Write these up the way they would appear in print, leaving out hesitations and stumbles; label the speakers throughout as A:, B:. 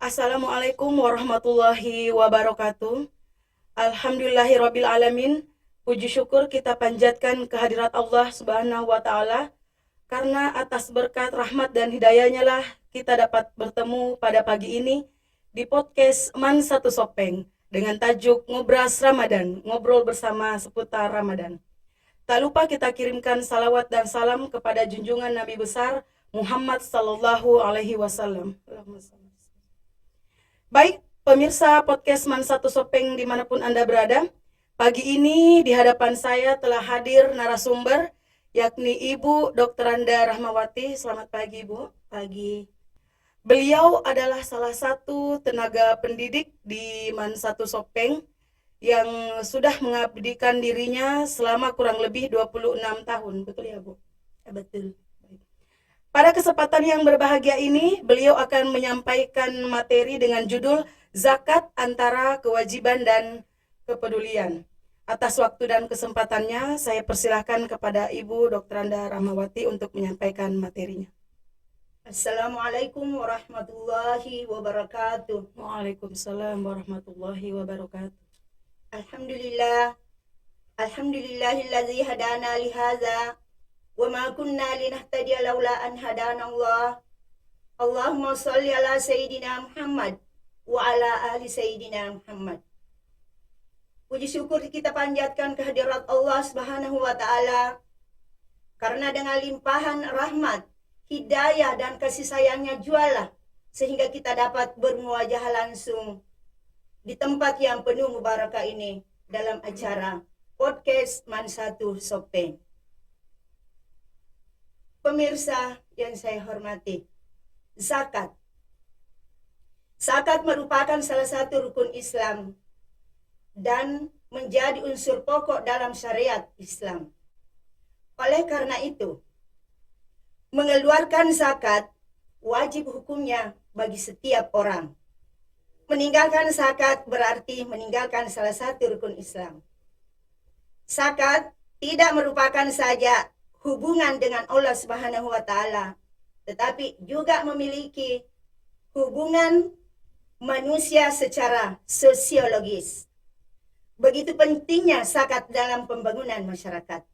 A: Assalamualaikum warahmatullahi wabarakatuh. Alhamdulillahirabbil alamin. Puji syukur kita panjatkan kehadirat Allah Subhanahu wa taala karena atas berkat rahmat dan hidayahnya lah kita dapat bertemu pada pagi ini di podcast Man Satu Sopeng dengan tajuk Ngobras Ramadan, ngobrol bersama seputar Ramadan. Tak lupa kita kirimkan salawat dan salam kepada junjungan Nabi besar Muhammad sallallahu alaihi wasallam. Baik, pemirsa podcast Man Satu Sopeng dimanapun Anda berada, pagi ini di hadapan saya telah hadir narasumber, yakni Ibu Dr. Anda Rahmawati. Selamat pagi, Ibu. Pagi. Beliau adalah salah satu tenaga pendidik di Man Satu Sopeng yang sudah mengabdikan dirinya selama kurang lebih 26 tahun. Betul ya, Bu? Betul. Pada kesempatan yang berbahagia ini, beliau akan menyampaikan materi dengan judul Zakat Antara Kewajiban dan Kepedulian. Atas waktu dan kesempatannya, saya persilahkan kepada Ibu Dr. Anda Rahmawati untuk menyampaikan materinya.
B: Assalamualaikum warahmatullahi wabarakatuh.
A: Waalaikumsalam warahmatullahi wabarakatuh.
B: Alhamdulillah. Alhamdulillahilladzi hadana lihadza wa ma kunna linahtadiya laula an hadana Allah. Allahumma shalli ala sayyidina Muhammad wa ala ali sayyidina Muhammad. Puji syukur kita panjatkan kehadirat Allah Subhanahu wa taala karena dengan limpahan rahmat, hidayah dan kasih sayangnya jualah sehingga kita dapat bermuajah langsung di tempat yang penuh mubarakah ini dalam acara podcast Man Satu Sopeng. Pemirsa yang saya hormati, zakat. Zakat merupakan salah satu rukun Islam dan menjadi unsur pokok dalam syariat Islam. Oleh karena itu, mengeluarkan zakat wajib hukumnya bagi setiap orang. Meninggalkan zakat berarti meninggalkan salah satu rukun Islam. Zakat tidak merupakan saja hubungan dengan Allah Subhanahu wa taala, tetapi juga memiliki hubungan manusia secara sosiologis. Begitu pentingnya zakat dalam pembangunan masyarakat.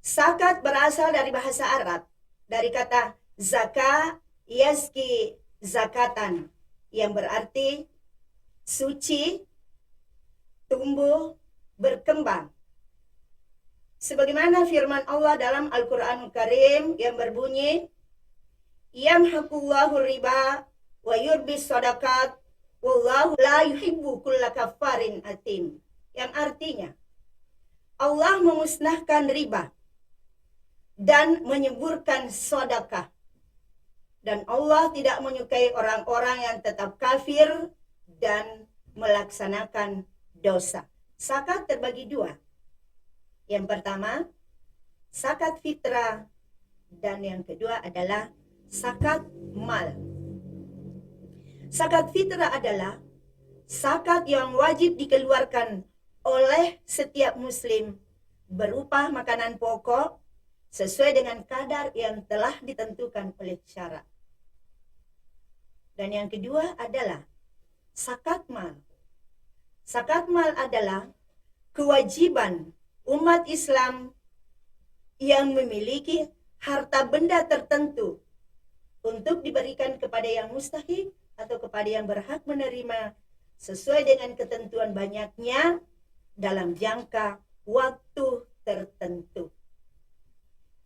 B: Zakat berasal dari bahasa Arab, dari kata zaka yazki zakatan, yang berarti suci, tumbuh, berkembang. Sebagaimana firman Allah dalam Al-Quranul Karim yang berbunyi, yamhaqullahu riba wa yurbis sadaqat wallahu la yuhibbu kulla kafarin atim. Yang artinya, Allah memusnahkan riba dan menyuburkan sedekah. Dan Allah tidak menyukai orang-orang yang tetap kafir dan melaksanakan dosa. Zakat terbagi dua. Yang pertama, zakat fitrah, dan yang kedua adalah zakat mal. Zakat fitrah adalah zakat yang wajib dikeluarkan oleh setiap muslim berupa makanan pokok sesuai dengan kadar yang telah ditentukan oleh syara. Dan yang kedua adalah zakat mal. Zakat mal adalah kewajiban umat Islam yang memiliki harta benda tertentu untuk diberikan kepada yang mustahik atau kepada yang berhak menerima sesuai dengan ketentuan banyaknya dalam jangka waktu tertentu.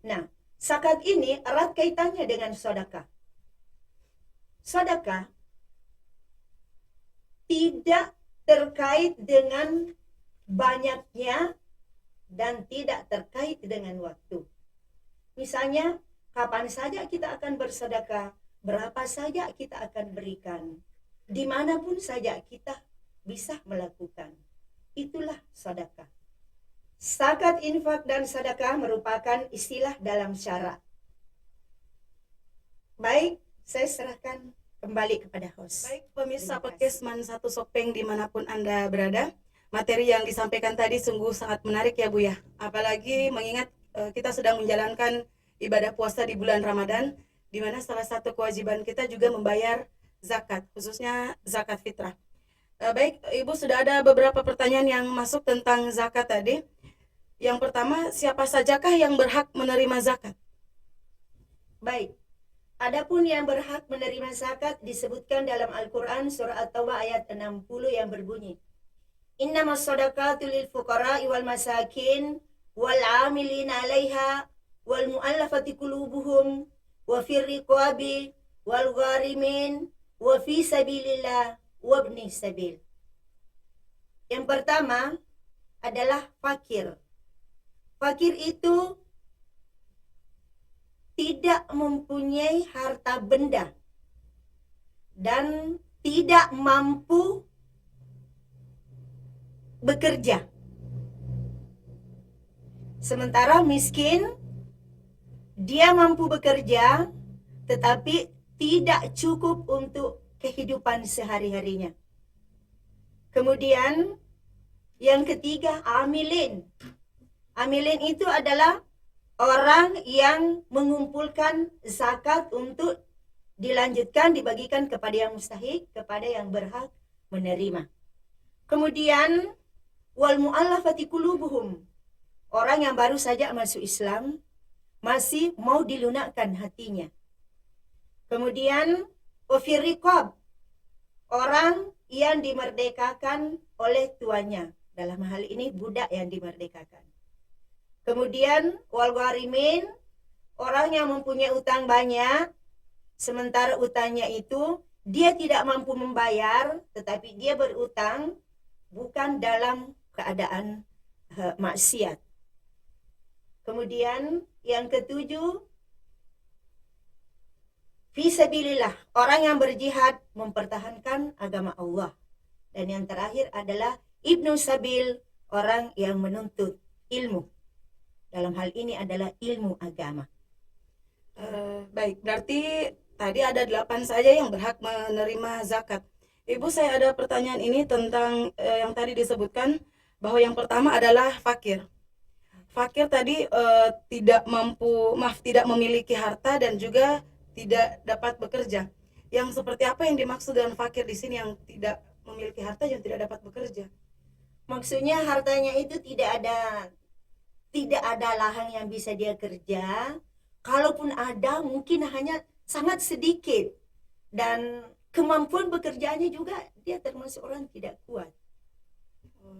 B: Nah, zakat ini erat kaitannya dengan sedekah. Sedekah tidak terkait dengan banyaknya dan tidak terkait dengan waktu. Misalnya, kapan saja kita akan bersedekah, berapa saja kita akan berikan, dimanapun saja kita bisa melakukan. Itulah sedekah. Zakat, infak, dan sedekah merupakan istilah dalam syara. Baik, saya serahkan kembali kepada host.
A: Baik, pemirsa podcast Man Satu Sopeng dimanapun Anda berada, materi yang disampaikan tadi sungguh sangat menarik ya Bu ya. Apalagi mengingat kita sedang menjalankan ibadah puasa di bulan Ramadan, di mana salah satu kewajiban kita juga membayar zakat, khususnya zakat fitrah. Baik, Ibu, sudah ada beberapa pertanyaan yang masuk tentang zakat tadi. Yang pertama, siapa sajakah yang berhak menerima zakat?
B: Baik. Adapun yang berhak menerima zakat disebutkan dalam Al-Quran surah At-Taubah ayat 60 yang berbunyi, Innamas shadaqatu lil fuqara'i wal masakin wal 'amilina 'alaiha wal mu'allafati qulubuhum wa fir riqabi wal gharimin wa fi sabilillah wa ibnis sabil. Yang pertama adalah fakir. Fakir itu tidak mempunyai harta benda dan tidak mampu bekerja. Sementara miskin, dia mampu bekerja tetapi tidak cukup untuk kehidupan sehari-harinya. Kemudian yang ketiga, amilin. Amilin itu adalah orang yang mengumpulkan zakat untuk dilanjutkan, dibagikan kepada yang mustahik, kepada yang berhak menerima. Kemudian wal mu'allafati qulubuhum, orang yang baru saja masuk Islam, masih mau dilunakkan hatinya. Kemudian wafir riqab, orang yang dimerdekakan oleh tuannya, dalam hal ini budak yang dimerdekakan. Kemudian wal gharimin, orang yang mempunyai utang banyak, sementara utangnya itu dia tidak mampu membayar, tetapi dia berutang bukan dalam keadaan maksiat. Kemudian yang ketujuh, fisabilillah, orang yang berjihad mempertahankan agama Allah. Dan yang terakhir adalah ibnu sabil, orang yang menuntut ilmu. Dalam hal ini adalah ilmu agama.
A: Baik, berarti tadi ada 8 saja yang berhak menerima zakat. Ibu, saya ada pertanyaan ini tentang yang tadi disebutkan bahwa yang pertama adalah fakir. Fakir tadi tidak memiliki harta dan juga tidak dapat bekerja. Yang seperti apa yang dimaksud dengan fakir di sini, yang tidak memiliki harta yang tidak dapat bekerja?
B: Maksudnya hartanya itu tidak ada lahan yang bisa dia kerja. Kalaupun ada, mungkin hanya sangat sedikit. Dan kemampuan bekerjanya juga dia termasuk orang tidak kuat.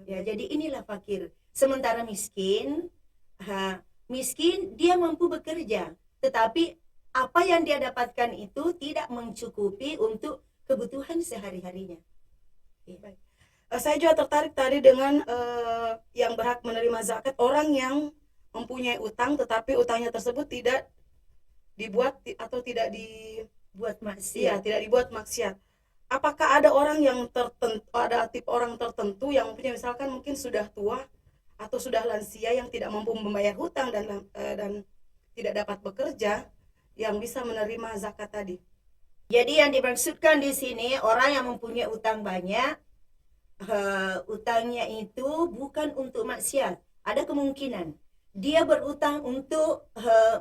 B: Ya, jadi inilah fakir. Sementara miskin dia mampu bekerja, tetapi apa yang dia dapatkan itu tidak mencukupi untuk kebutuhan sehari-harinya.
A: Baik. Saya juga tertarik tadi dengan yang berhak menerima zakat, orang yang mempunyai utang tetapi utangnya tersebut tidak dibuat atau tidak dibuat maksiat. Tidak dibuat maksiat. Apakah ada orang yang tertentu, ada tipe orang tertentu yang punya, misalkan mungkin sudah tua atau sudah lansia yang tidak mampu membayar hutang dan tidak dapat bekerja, yang bisa menerima zakat tadi?
B: Jadi yang dimaksudkan di sini orang yang mempunyai utang banyak, utangnya itu bukan untuk maksiat. Ada kemungkinan dia berutang untuk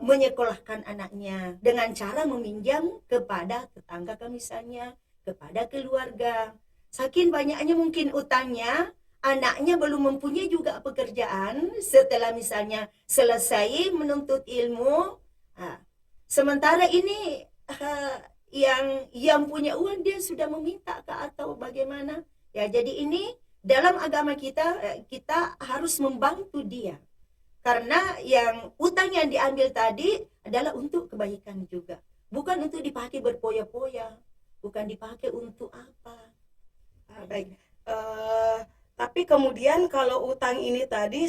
B: menyekolahkan anaknya dengan cara meminjam kepada tetangga misalnya, kepada keluarga. Saking banyaknya mungkin utangnya, anaknya belum mempunyai juga pekerjaan setelah misalnya selesai menuntut ilmu. Sementara ini yang punya uang dia sudah meminta ke atau bagaimana. Ya, jadi ini dalam agama kita harus membantu dia. Karena yang utang yang diambil tadi adalah untuk kebaikan juga. Bukan untuk dipakai berpoya-poya, bukan dipakai untuk apa.
A: Baik. Tapi kemudian kalau utang ini tadi,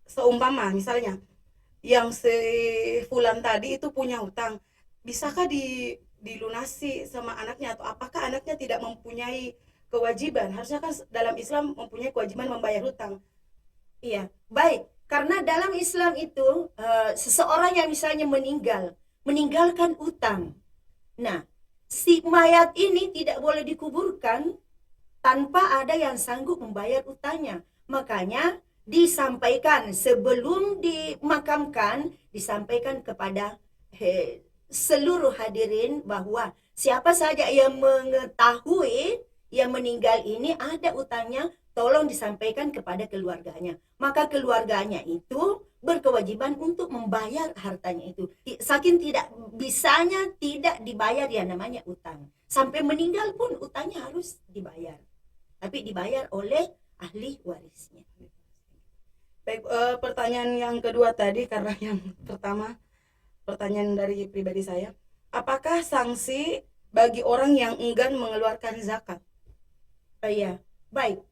A: seumpama misalnya yang si fulan tadi itu punya utang, bisakah dilunasi sama anaknya, atau apakah anaknya tidak mempunyai kewajiban? Harusnya kan dalam Islam mempunyai kewajiban membayar hutang.
B: Iya, baik. Karena dalam Islam itu seseorang yang misalnya meninggalkan utang. Nah, si mayat ini tidak boleh dikuburkan tanpa ada yang sanggup membayar utangnya. Makanya disampaikan sebelum dimakamkan, disampaikan kepada seluruh hadirin bahwa siapa saja yang mengetahui yang meninggal ini ada utangnya, tolong disampaikan kepada keluarganya. Maka keluarganya itu berkewajiban untuk membayar hartanya itu. Saking tidak bisanya tidak dibayar ya namanya utang. Sampai meninggal pun utangnya harus dibayar. Tapi dibayar oleh ahli warisnya.
A: Baik, pertanyaan yang kedua tadi, karena yang pertama pertanyaan dari pribadi saya, apakah sanksi bagi orang yang enggan mengeluarkan zakat?
B: Iya, baik.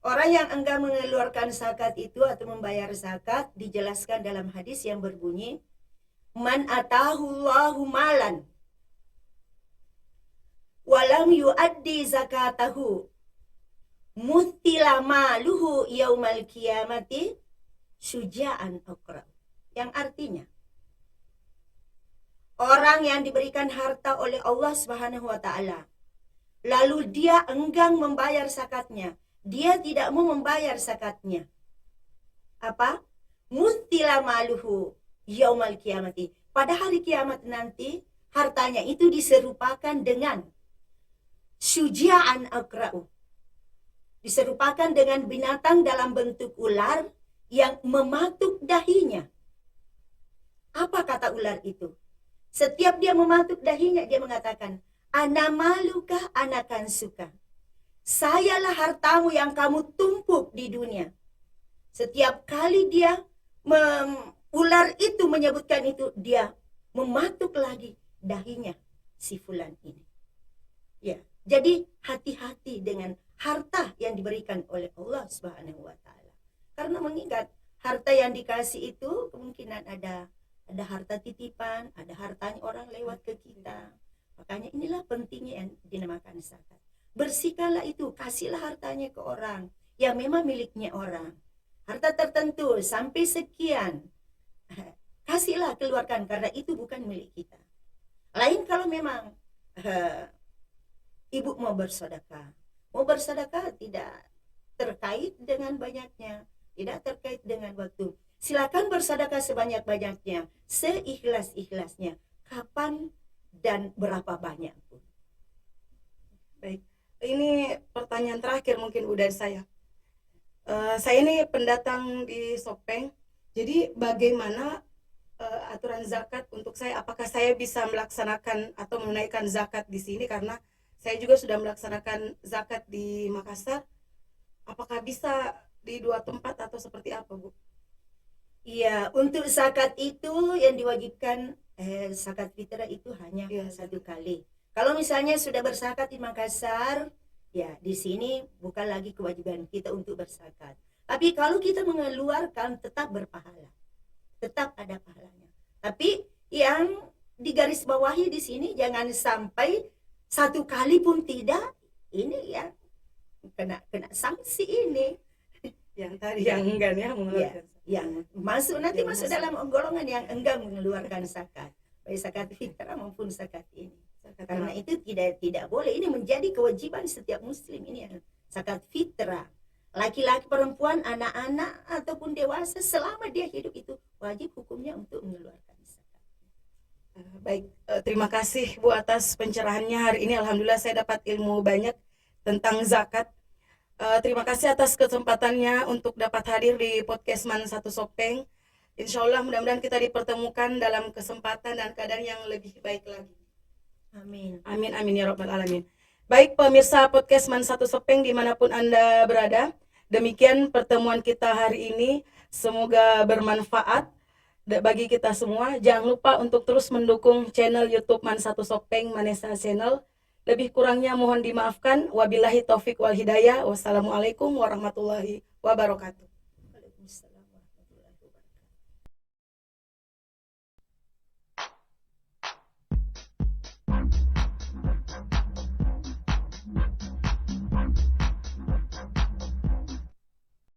B: Orang yang enggan mengeluarkan zakat itu atau membayar zakat dijelaskan dalam hadis yang berbunyi, man atahullahu malan walam yuaddi zakatahu muttila maluhu yaumal qiyamati syuja'an aqra. Yang artinya, orang yang diberikan harta oleh Allah Subhanahu wa taala, lalu dia enggan membayar zakatnya, dia tidak mau membayar zakatnya. Apa? Muttila maluhu yaumal qiyamati. Pada hari kiamat nanti, hartanya itu diserupakan dengan syuja'an aqra'u. Diserupakan dengan binatang dalam bentuk ular yang mematuk dahinya. Apa kata ular itu? Setiap dia mematuk dahinya, dia mengatakan, ana maluka anakan suka. Sayalah hartamu yang kamu tumpuk di dunia. Setiap kali dia ular itu menyebutkan itu, dia mematuk lagi dahinya si fulan ini. Ya, jadi hati-hati dengan harta yang diberikan oleh Allah Subhanahu wa taala. Karena mengingat harta yang dikasih itu kemungkinan ada harta titipan, ada hartanya orang lewat ke kita. Makanya inilah pentingnya yang dinamakan zakat. Bersihkanlah itu, kasihlah hartanya ke orang yang memang miliknya orang. Harta tertentu sampai sekian, kasihlah, keluarkan, karena itu bukan milik kita. Lain kalau memang ibu mau bersedekah tidak terkait dengan banyaknya, tidak terkait dengan waktu. Silakan bersedekah sebanyak-banyaknya, seikhlas-ikhlasnya, kapan dan berapa banyak pun.
A: Baik, ini pertanyaan terakhir mungkin udah saya. Saya ini pendatang di Sopeng, jadi bagaimana aturan zakat untuk saya? Apakah saya bisa melaksanakan atau menunaikan zakat di sini, karena saya juga sudah melaksanakan zakat di Makassar. Apakah bisa di dua tempat atau seperti apa, Bu?
B: Iya, untuk zakat itu yang diwajibkan zakat fitrah itu hanya satu kali. Kalau misalnya sudah berzakat di Makassar, ya di sini bukan lagi kewajiban kita untuk berzakat. Tapi kalau kita mengeluarkan tetap berpahala, tetap ada pahalanya. Tapi yang digarisbawahi di sini jangan sampai satu kali pun tidak, ini ya kena sanksi ini.
A: Yang tadi yang enggan ya mengeluarkan.
B: Yang masuk nanti masuk dalam golongan yang enggan mengeluarkan zakat, baik zakat fitrah maupun zakat ini. Karena itu tidak boleh, ini menjadi kewajiban setiap muslim ini ya, zakat fitrah. Laki-laki, perempuan, anak-anak ataupun dewasa selama dia hidup itu wajib hukumnya untuk mengeluarkan zakat.
A: Baik, terima kasih Bu atas pencerahannya hari ini. Alhamdulillah saya dapat ilmu banyak tentang zakat. Terima kasih atas kesempatannya untuk dapat hadir di podcast Man Satu Sopeng. Insya Allah mudah-mudahan kita dipertemukan dalam kesempatan dan keadaan yang lebih baik lagi.
B: Amin.
A: Amin, amin ya Rabbal Alamin. Baik pemirsa podcast Man Satu Sopeng dimanapun Anda berada, demikian pertemuan kita hari ini. Semoga bermanfaat bagi kita semua. Jangan lupa untuk terus mendukung channel YouTube Man Satu Sopeng, Manesa Channel. Lebih kurangnya mohon dimaafkan. Wabillahi taufik wal hidayah. Wassalamualaikum warahmatullahi wabarakatuh.